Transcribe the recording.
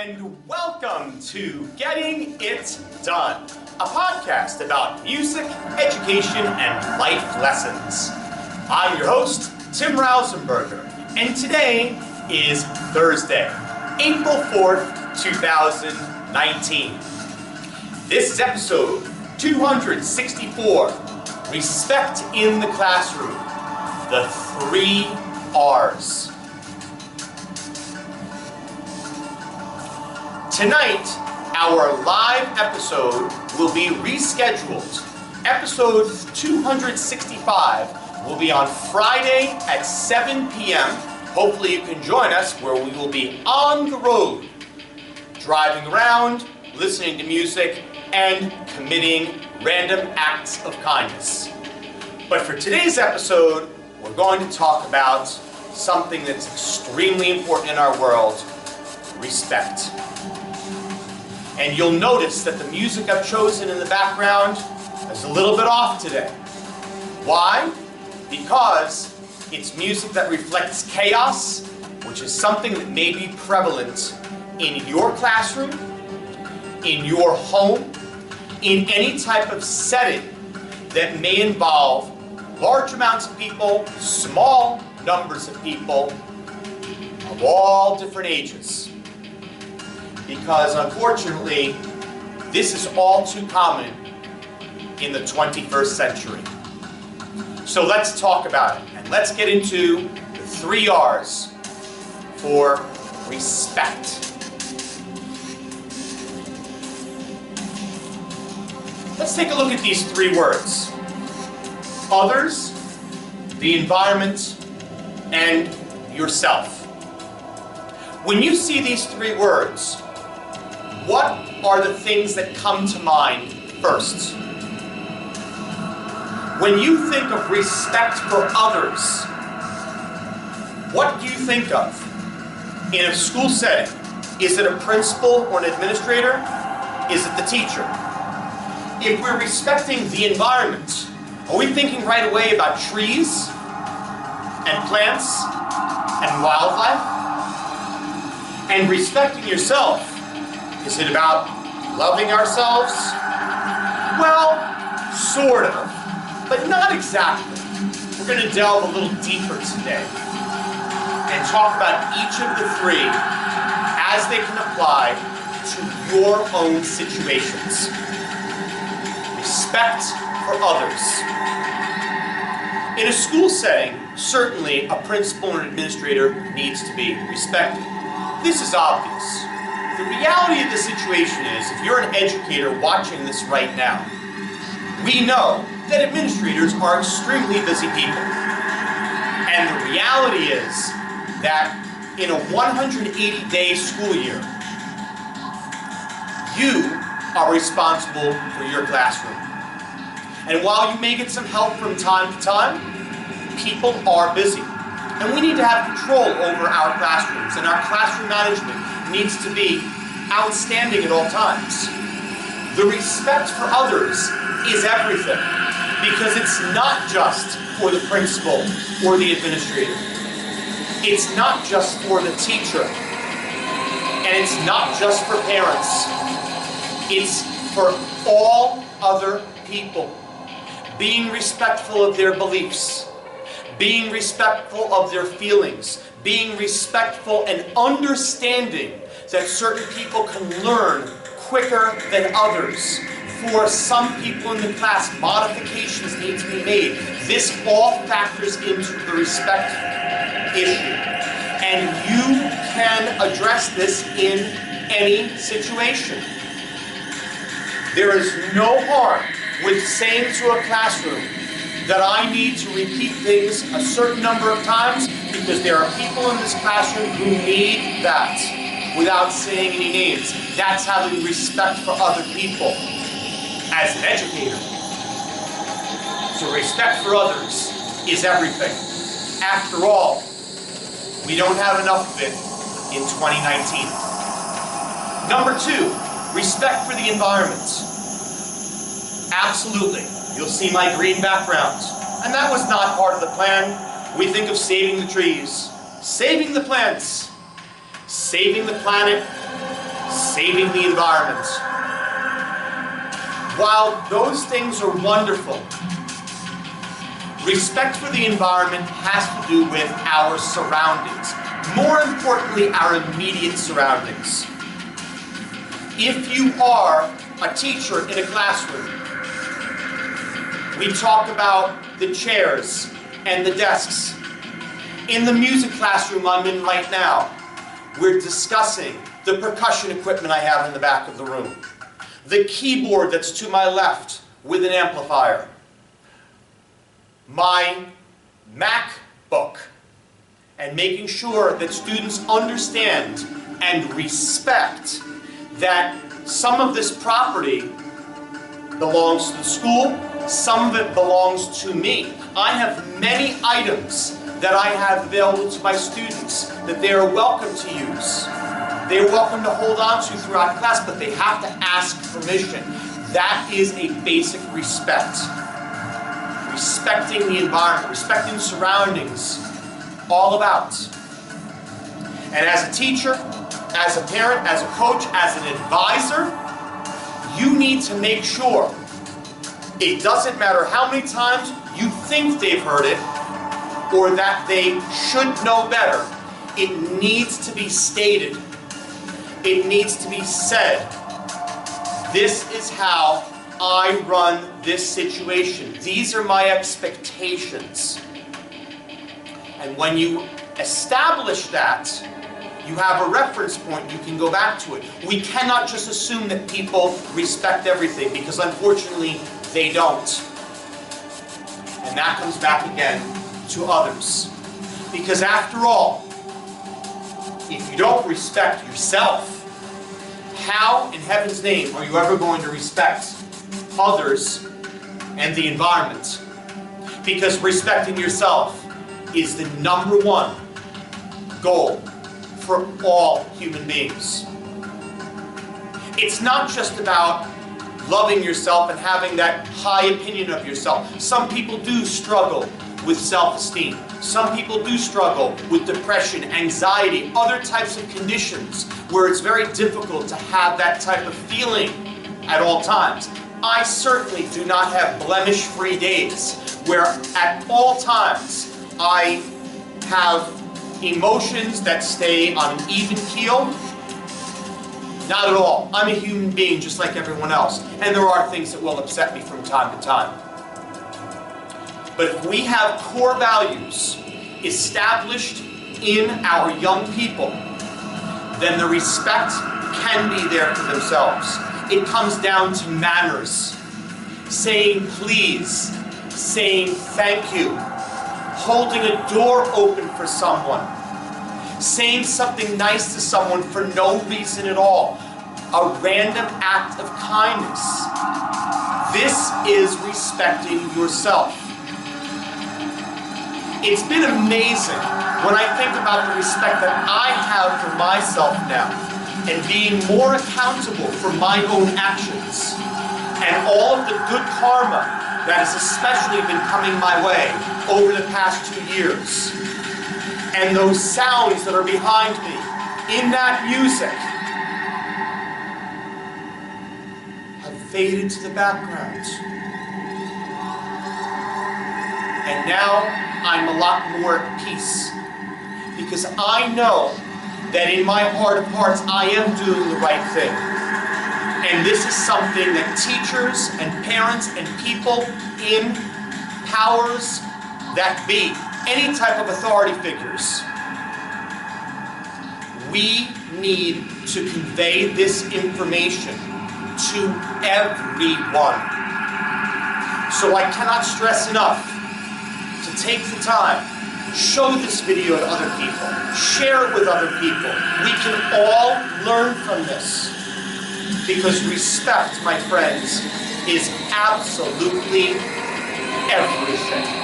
and welcome to Getting It Done, a podcast about music, education, and life lessons. I'm your host, Tim Rausenberger, and today is Thursday, April 4th, 2019. This is episode 264, Respect in the Classroom, the 3 R's. Tonight, our live episode will be rescheduled. Episode 265 will be on Friday at 7 p.m. Hopefully you can join us, where we will be on the road, driving around, listening to music, and committing random acts of kindness. But for today's episode, we're going to talk about something that's extremely important in our world: respect. And you'll notice that the music I've chosen in the background is a little bit off today. Why? Because it's music that reflects chaos, which is something that may be prevalent in your classroom, in your home, in any type of setting that may involve large amounts of people, small numbers of people, of all different ages. Because unfortunately, this is all too common in the 21st century. So let's talk about it, and let's get into the 3 R's for respect. Let's take a look at these 3 words: others, the environment, and yourself. When you see these 3 words, what are the things that come to mind first? When you think of respect for others, what do you think of? In a school setting, is it a principal or an administrator? Is it the teacher? If we're respecting the environment, are we thinking right away about trees and plants and wildlife? And respecting yourself, is it about loving ourselves? Well, sort of, but not exactly. We're going to delve a little deeper today and talk about each of the 3 as they can apply to your own situations. Respect for others. In a school setting, certainly a principal or administrator needs to be respected. This is obvious. The reality of the situation is, if you're an educator watching this right now, we know that administrators are extremely busy people. And the reality is that in a 180-day school year, you are responsible for your classroom. And while you may get some help from time to time, people are busy. And we need to have control over our classrooms, and our classroom management needs to be outstanding at all times. The respect for others is everything, because it's not just for the principal or the administrator. It's not just for the teacher, and it's not just for parents. It's for all other people. Being respectful of their beliefs, being respectful of their feelings, being respectful and understanding that certain people can learn quicker than others. For some people in the class, modifications need to be made. This all factors into the respect issue. And you can address this in any situation. There is no harm with saying to a classroom that I need to repeat things a certain number of times, because there are people in this classroom who need that, without saying any names. That's having respect for other people as an educator. So respect for others is everything. After all, we don't have enough of it in 2019. Number 2, respect for the environment. Absolutely. You'll see my green background. And that was not part of the plan. We think of saving the trees, saving the plants, saving the planet, saving the environment. While those things are wonderful, respect for the environment has to do with our surroundings. More importantly, our immediate surroundings. If you are a teacher in a classroom, we talk about the chairs and the desks. In the music classroom I'm in right now, we're discussing the percussion equipment I have in the back of the room, the keyboard that's to my left with an amplifier, my MacBook, and making sure that students understand and respect that some of this property belongs to the school, some of it belongs to me. I have many items that I have available to my students that they are welcome to use. They are welcome to hold on to throughout class, but they have to ask permission. That is a basic respect. Respecting the environment, respecting surroundings, all about. And as a teacher, as a parent, as a coach, as an advisor, you need to make sure it doesn't matter how many times you think they've heard it or that they should know better. It needs to be stated. It needs to be said. This is how I run this situation. These are my expectations. And when you establish that, you have a reference point, you can go back to it. We cannot just assume that people respect everything, because unfortunately they don't. And that comes back again to others. Because after all, if you don't respect yourself, how in heaven's name are you ever going to respect others and the environment? Because respecting yourself is the #1 goal for all human beings. It's not just about loving yourself and having that high opinion of yourself. Some people do struggle with self-esteem. Some people do struggle with depression, anxiety, other types of conditions where it's very difficult to have that type of feeling at all times. I certainly do not have blemish-free days where at all times I have emotions that stay on an even keel. Not at all. I'm a human being just like everyone else, and there are things that will upset me from time to time. But if we have core values established in our young people, then the respect can be there for themselves. It comes down to manners, saying please, saying thank you, holding a door open for someone, saying something nice to someone for no reason at all, a random act of kindness. This is respecting yourself. It's been amazing when I think about the respect that I have for myself now and being more accountable for my own actions and all of the good karma that has especially been coming my way over the past 2 years. And those sounds that are behind me in that music have faded to the background. And now I'm a lot more at peace, because I know that in my heart of hearts I am doing the right thing. And this is something that teachers and parents and people in powers that be, any type of authority figures, we need to convey this information to everyone. So I cannot stress enough to take the time, show this video to other people, share it with other people. We can all learn from this, because respect, my friends, is absolutely everything.